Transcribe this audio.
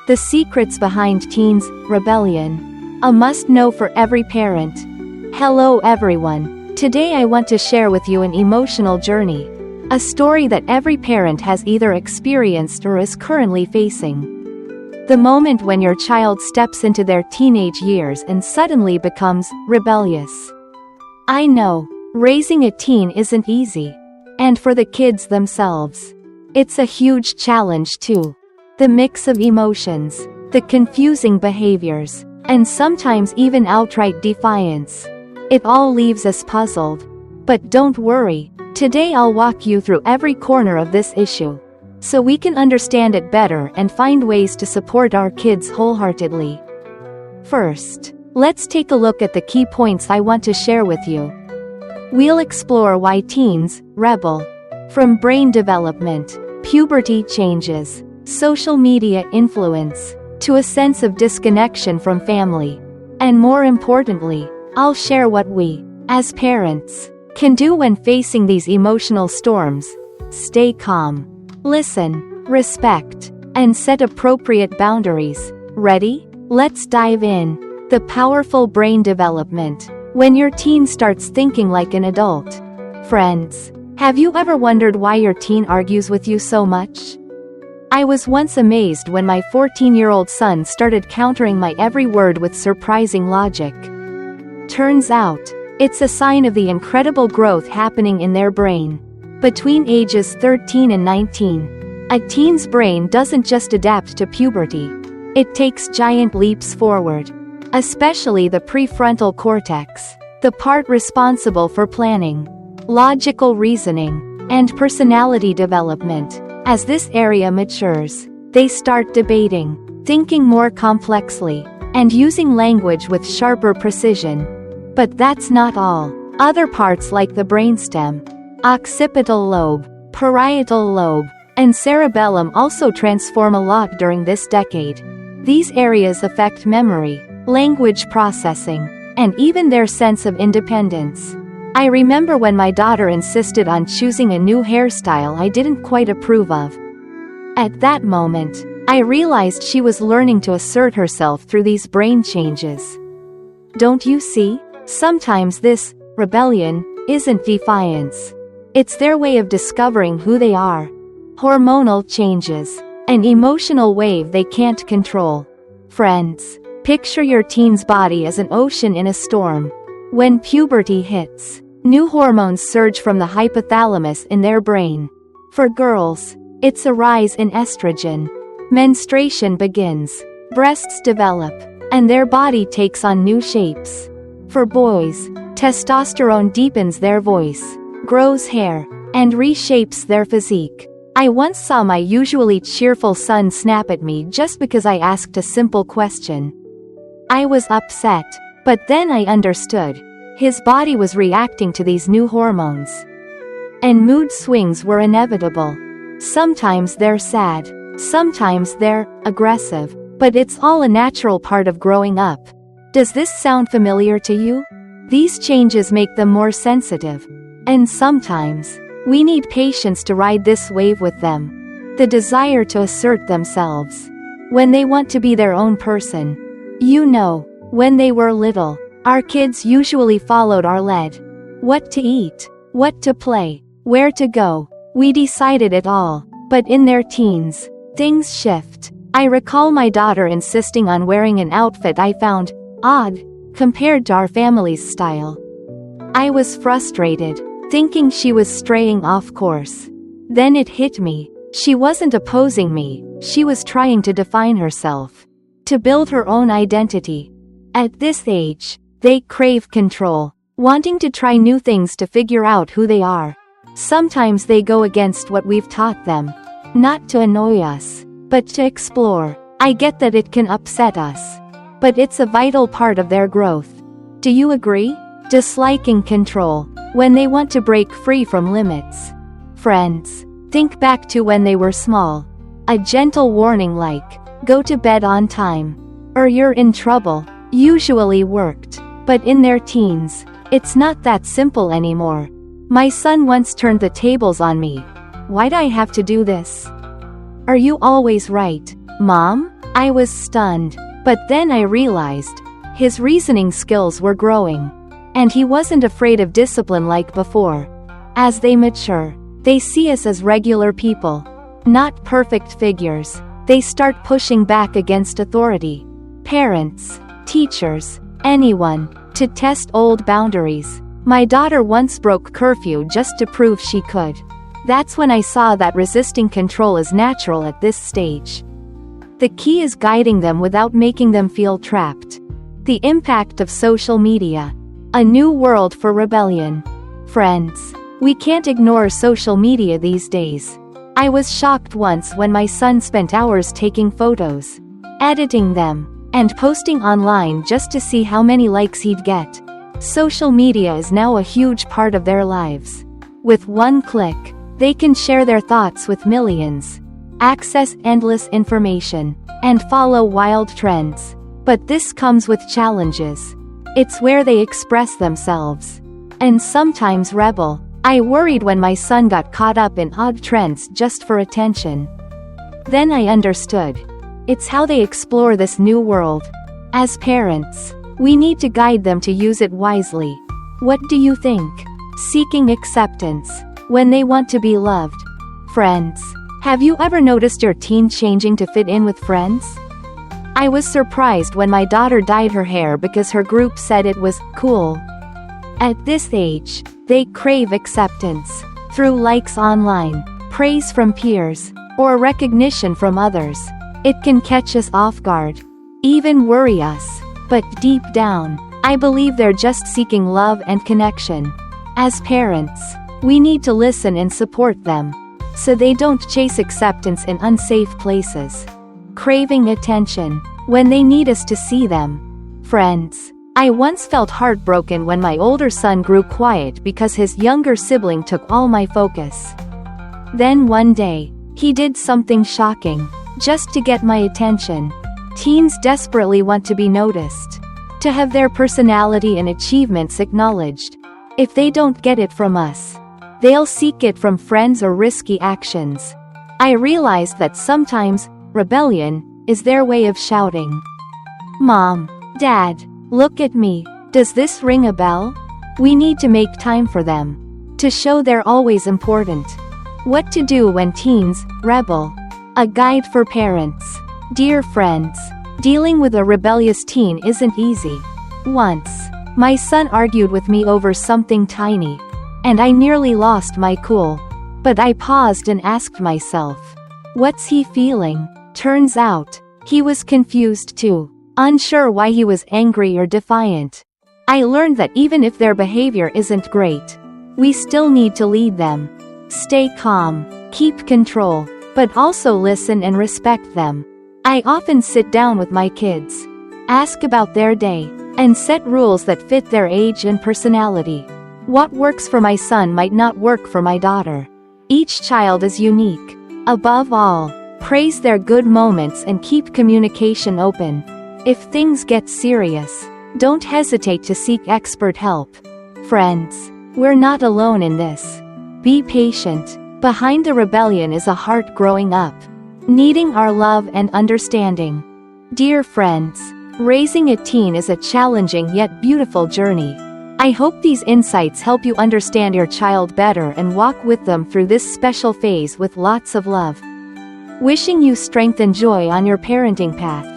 The secrets behind teens' rebellion. A must-know for every parent. Hello everyone. Today I want to share with you an emotional journey. A story that every parent has either experienced or is currently facing. The moment when your child steps into their teenage years and suddenly becomes rebellious. I know, raising a teen isn't easy. And for the kids themselves, it's a huge challenge too. The mix of emotions, the confusing behaviors, and sometimes even outright defiance. It all leaves us puzzled. But don't worry, today I'll walk you through every corner of this issue, so we can understand it better and find ways to support our kids wholeheartedly. First, let's take a look at the key points I want to share with you. We'll explore why teens rebel. From brain development, puberty changes, social media influence, to a sense of disconnection from family. And more importantly, I'll share what we, as parents, can do when facing these emotional storms. Stay calm, listen, respect, and set appropriate boundaries. Ready? Let's dive in. The powerful brain development. When your teen starts thinking like an adult. Friends, have you ever wondered why your teen argues with you so much? I was once amazed when my 14-year-old son started countering my every word with surprising logic. Turns out, it's a sign of the incredible growth happening in their brain. Between ages 13 and 19, a teen's brain doesn't just adapt to puberty. It takes giant leaps forward. Especially the prefrontal cortex, the part responsible for planning, logical reasoning, and personality development. As this area matures, they start debating, thinking more complexly, and using language with sharper precision. But that's not all. Other parts like the brainstem, occipital lobe, parietal lobe, and cerebellum also transform a lot during this decade. These areas affect memory, language processing, and even their sense of independence. I remember when my daughter insisted on choosing a new hairstyle I didn't quite approve of. At that moment, I realized she was learning to assert herself through these brain changes. Don't you see? Sometimes this rebellion isn't defiance. It's their way of discovering who they are. Hormonal changes, an emotional wave they can't control. Friends, picture your teen's body as an ocean in a storm. When puberty hits, new hormones surge from the hypothalamus in their brain. For girls, it's a rise in estrogen. Menstruation begins, breasts develop, and their body takes on new shapes. For boys, testosterone deepens their voice, grows hair, and reshapes their physique. I once saw my usually cheerful son snap at me just because I asked a simple question. I was upset, but then I understood. His body was reacting to these new hormones. And mood swings were inevitable. Sometimes they're sad, sometimes they're aggressive, but it's all a natural part of growing up. Does this sound familiar to you? These changes make them more sensitive. And sometimes, we need patience to ride this wave with them. The desire to assert themselves. When they want to be their own person. You know, when they were little, our kids usually followed our lead. What to eat, what to play, where to go. We decided it all. But in their teens, things shift. I recall my daughter insisting on wearing an outfit I found odd compared to our family's style. I was frustrated, thinking she was straying off course. Then it hit me. She wasn't opposing me, she was trying to define herself. To build her own identity. At this age, they crave control, wanting to try new things to figure out who they are. Sometimes they go against what we've taught them. Not to annoy us, but to explore. I get that it can upset us. But it's a vital part of their growth. Do you agree? Disliking control, when they want to break free from limits. Friends, think back to when they were small. A gentle warning like, go to bed on time, or you're in trouble, usually worked. But in their teens, it's not that simple anymore. My son once turned the tables on me. Why'd I have to do this? Are you always right, Mom? I was stunned, but then I realized his reasoning skills were growing. And he wasn't afraid of discipline like before. As they mature, they see us as regular people, not perfect figures. They start pushing back against authority. Parents, teachers, anyone, to test old boundaries. My daughter once broke curfew just to prove she could. That's when I saw that resisting control is natural at this stage. The key is guiding them without making them feel trapped. The impact of social media. A new world for rebellion. Friends, we can't ignore social media these days. I was shocked once when my son spent hours taking photos, editing them, and posting online just to see how many likes he'd get. Social media is now a huge part of their lives. With one click, they can share their thoughts with millions, access endless information, and follow wild trends. But this comes with challenges. It's where they express themselves. And sometimes rebel. I worried when my son got caught up in odd trends just for attention. Then I understood. It's how they explore this new world. As parents, we need to guide them to use it wisely. What do you think? Seeking acceptance. When they want to be loved. Friends, have you ever noticed your teen changing to fit in with friends? I was surprised when my daughter dyed her hair because her group said it was cool. At this age, they crave acceptance. Through likes online, praise from peers, or recognition from others. It can catch us off guard, even worry us. But deep down, I believe they're just seeking love and connection. As parents, we need to listen and support them, so they don't chase acceptance in unsafe places. Craving attention, when they need us to see them. Friends, I once felt heartbroken when my older son grew quiet because his younger sibling took all my focus. Then one day, he did something shocking, just to get my attention. Teens desperately want to be noticed, to have their personality and achievements acknowledged. If they don't get it from us, they'll seek it from friends or risky actions. I realized that sometimes, rebellion is their way of shouting, "Mom, Dad, look at me." Does this ring a bell? We need to make time for them, to show they're always important. What to do when teens rebel. A guide for parents. Dear friends, dealing with a rebellious teen isn't easy. Once, my son argued with me over something tiny, and I nearly lost my cool. But I paused and asked myself, what's he feeling? Turns out, he was confused too, unsure why he was angry or defiant. I learned that even if their behavior isn't great, we still need to lead them. Stay calm, keep control, but also listen and respect them. I often sit down with my kids, ask about their day, and set rules that fit their age and personality. What works for my son might not work for my daughter. Each child is unique. Above all, praise their good moments and keep communication open. If things get serious, don't hesitate to seek expert help. Friends, we're not alone in this. Be patient. Behind the rebellion is a heart growing up, needing our love and understanding. Dear friends, raising a teen is a challenging yet beautiful journey. I hope these insights help you understand your child better and walk with them through this special phase with lots of love. Wishing you strength and joy on your parenting path.